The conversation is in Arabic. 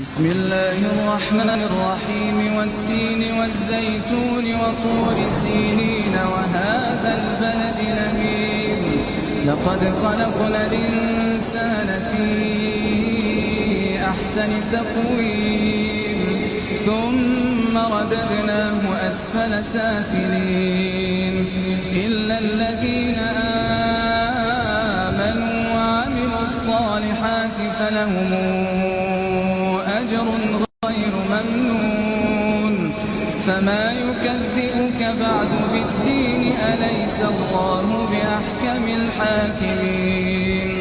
بسم الله الرحمن الرحيم والتين والزيتون وطور سينين وهذا البلد الأمين لقد خلقنا الإنسان في أحسن تقويم ثم رددناه أسفل سافلين إلا الذين آمنوا وعملوا الصالحات فلهم أجر غير ممنون فما يكذبك بعد بالدين أليس الله بأحكم الحاكمين